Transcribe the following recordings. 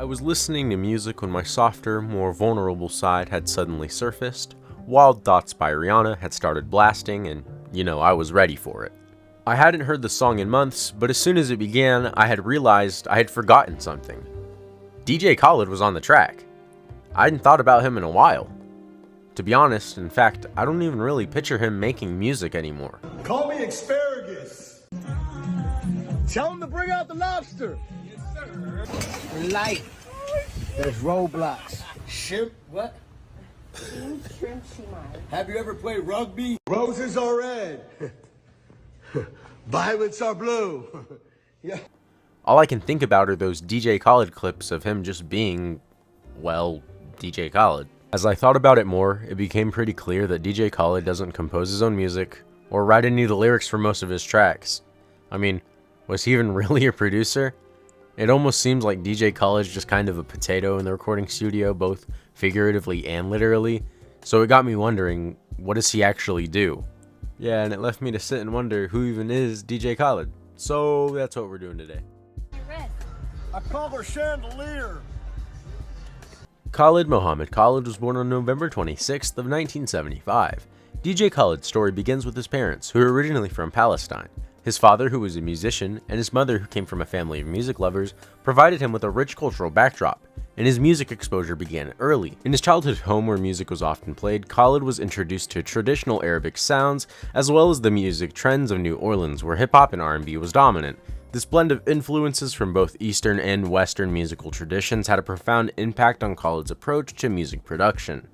I was listening to music when my softer, more vulnerable side had suddenly surfaced. Wild Thoughts by Rihanna had started blasting, and, I was ready for it. I hadn't heard the song in months, but as soon as it began, I had realized I had forgotten something. DJ Khaled was on the track. I hadn't thought about him in a while. To be honest, in fact, I don't even really picture him making music anymore. Call me asparagus. Tell him to bring out the lobster. Yes, sir. Light. There's roadblocks. Shrimp, what? Shrimp, she might. Have you ever played rugby? Roses are red. Violets are blue. Yeah. All I can think about are those DJ Khaled clips of him just being, well, DJ Khaled. As I thought about it more, it became pretty clear that DJ Khaled doesn't compose his own music or write any of the lyrics for most of his tracks. I mean, was he even really a producer? It almost seems like DJ Khaled's just kind of a potato in the recording studio, both figuratively and literally. So it got me wondering, what does he actually do? Yeah, and it left me to sit and wonder who even is DJ Khaled. So that's what we're doing today. I call her chandelier. Khaled Mohammed Khaled was born on November 26th of 1975. DJ Khaled's story begins with his parents, who were originally from Palestine. His father, who was a musician, and his mother, who came from a family of music lovers, provided him with a rich cultural backdrop, and his music exposure began early. In his childhood home where music was often played, Khaled was introduced to traditional Arabic sounds, as well as the music trends of New Orleans, where hip-hop and R&B was dominant. This blend of influences from both Eastern and Western musical traditions had a profound impact on Khaled's approach to music production.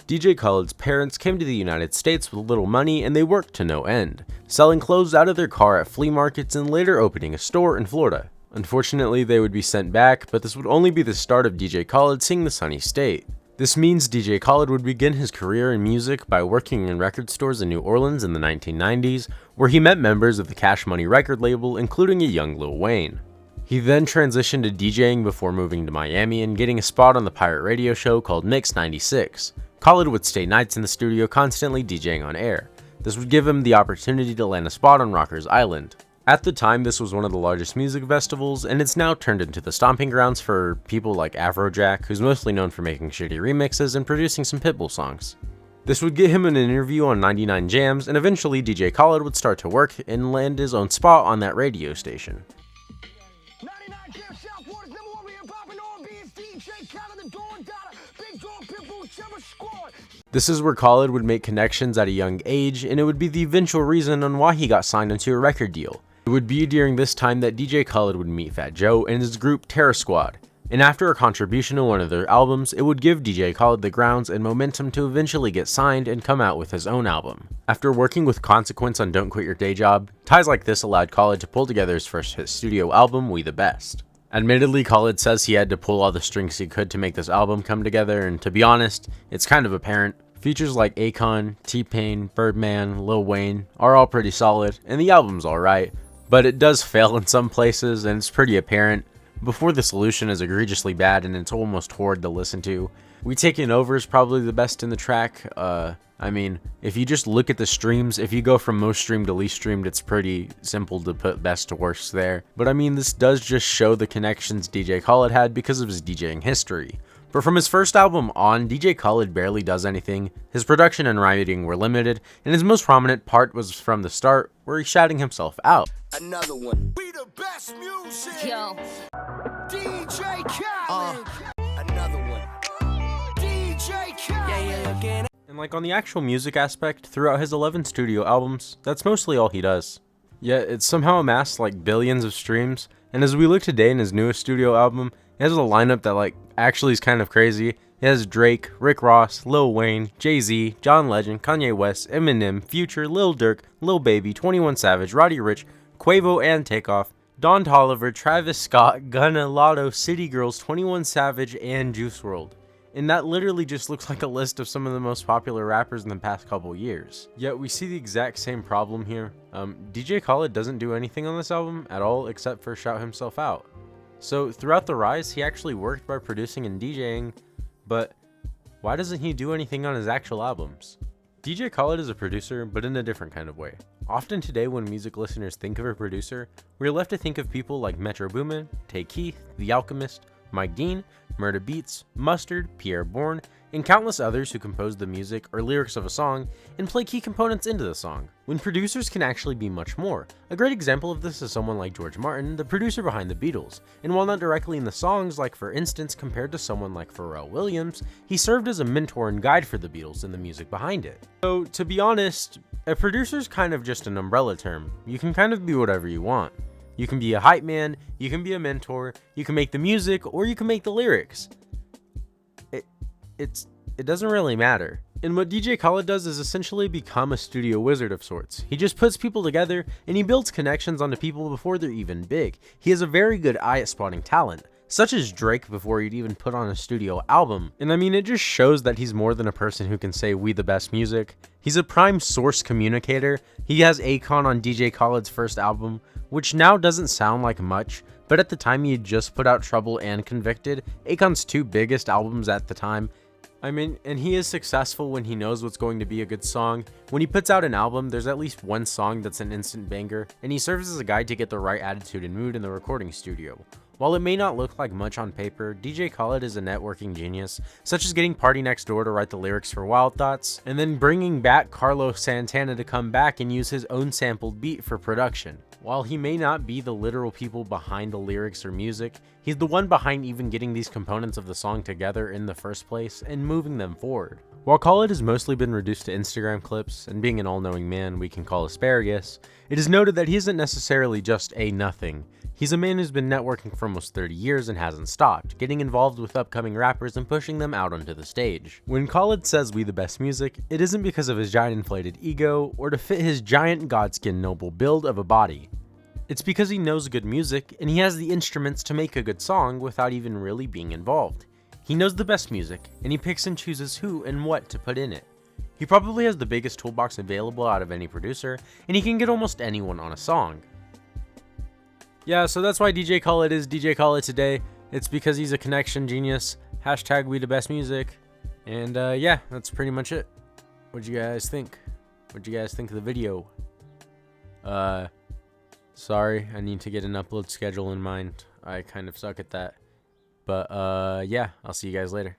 DJ Khaled's parents came to the United States with little money, and they worked to no end, selling clothes out of their car at flea markets and later opening a store in Florida. Unfortunately, they would be sent back, but this would only be the start of DJ Khaled seeing the sunny state. This means DJ Khaled would begin his career in music by working in record stores in New Orleans in the 1990s, where he met members of the Cash Money record label, including a young Lil Wayne. He then transitioned to DJing before moving to Miami and getting a spot on the pirate radio show called Mix 96. Khaled would stay nights in the studio constantly DJing on air. This would give him the opportunity to land a spot on Rockers Island. At the time, this was one of the largest music festivals, and it's now turned into the stomping grounds for people like Afrojack, who's mostly known for making shitty remixes and producing some Pitbull songs. This would get him an interview on 99 Jams, and eventually DJ Khaled would start to work and land his own spot on that radio station. 99 Jam Southwater's number one hip-hop and R&B is DJ Khaled, the Dawn Dada, Big Dog Pitbull, Terror Squad. This is where Khaled would make connections at a young age, and it would be the eventual reason on why he got signed into a record deal. It would be during this time that DJ Khaled would meet Fat Joe and his group Terror Squad, and after a contribution to one of their albums, it would give DJ Khaled the grounds and momentum to eventually get signed and come out with his own album. After working with Consequence on Don't Quit Your Day Job, ties like this allowed Khaled to pull together his first hit studio album, We the Best. Admittedly, Khaled says he had to pull all the strings he could to make this album come together, and to be honest, it's kind of apparent. Features like Akon, T-Pain, Birdman, Lil Wayne are all pretty solid, and the album's alright, but it does fail in some places, and it's pretty apparent. Before the Solution is egregiously bad, and it's almost horrid to listen to. We Taking Over is probably the best in the track. I mean, if you just look at the streams, if you go from most streamed to least streamed, it's pretty simple to put best to worst there. But I mean, this does just show the connections DJ Khaled had because of his DJing history. But from his first album on, DJ Khaled barely does anything. His production and writing were limited, and his most prominent part was from the start, where he's shouting himself out. Another one. We the best music. Yo. DJ Khaled. Another one. DJ Khaled. And like on the actual music aspect, throughout his 11 studio albums, that's mostly all he does. Yet it's somehow amassed like billions of streams, and as we look today in his newest studio album, he has a lineup that actually is kind of crazy. He has Drake, Rick Ross, Lil Wayne, Jay-Z, John Legend, Kanye West, Eminem, Future, Lil Durk, Lil Baby, 21 Savage, Roddy Ricch, Quavo and Takeoff, Don Toliver, Travis Scott, Gunna, Lotto, City Girls, 21 Savage, and Juice WRLD. And that literally just looks like a list of some of the most popular rappers in the past couple years. Yet we see the exact same problem here. DJ Khaled doesn't do anything on this album at all except for shout himself out. So throughout the rise, he actually worked by producing and DJing, but why doesn't he do anything on his actual albums? DJ Khaled is a producer, but in a different kind of way. Often today when music listeners think of a producer, we're left to think of people like Metro Boomin, Tay Keith, The Alchemist, Mike Dean, Murda Beats, Mustard, Pierre Bourne, and countless others who compose the music or lyrics of a song and play key components into the song, when producers can actually be much more. A great example of this is someone like George Martin, the producer behind the Beatles, and while not directly in the songs, like for instance compared to someone like Pharrell Williams, he served as a mentor and guide for the Beatles and the music behind it. So to be honest, a producer's kind of just an umbrella term. You can kind of be whatever you want. You can be a hype man, you can be a mentor, you can make the music, or you can make the lyrics. It doesn't really matter. And what DJ Khaled does is essentially become a studio wizard of sorts. He just puts people together and he builds connections onto people before they're even big. He has a very good eye at spotting talent, such as Drake before he'd even put on a studio album. And I mean, it just shows that he's more than a person who can say we the best music. He's a prime source communicator. He has Akon on DJ Khaled's first album, which now doesn't sound like much, but at the time he had just put out Trouble and Convicted, Akon's two biggest albums at the time. I mean, and he is successful when he knows what's going to be a good song. When he puts out an album, there's at least one song that's an instant banger, and he serves as a guide to get the right attitude and mood in the recording studio. While it may not look like much on paper, DJ Khaled is a networking genius, such as getting Party Next Door to write the lyrics for Wild Thoughts, and then bringing back Carlos Santana to come back and use his own sampled beat for production. While he may not be the literal people behind the lyrics or music, he's the one behind even getting these components of the song together in the first place and moving them forward. While Khaled has mostly been reduced to Instagram clips and being an all-knowing man we can call asparagus, it is noted that he isn't necessarily just a nothing. He's a man who's been networking for almost 30 years and hasn't stopped, getting involved with upcoming rappers and pushing them out onto the stage. When Khaled says we the best music, it isn't because of his giant inflated ego or to fit his giant godskin noble build of a body. It's because he knows good music and he has the instruments to make a good song without even really being involved. He knows the best music and he picks and chooses who and what to put in it. He probably has the biggest toolbox available out of any producer, and he can get almost anyone on a song. Yeah, so that's why DJ Khaled is DJ Khaled today. It's because he's a connection genius. Hashtag we the best music. And yeah, that's pretty much it. What'd you guys think? What'd you guys think of the video? Sorry, I need to get an upload schedule in mind. I kind of suck at that. But yeah, I'll see you guys later.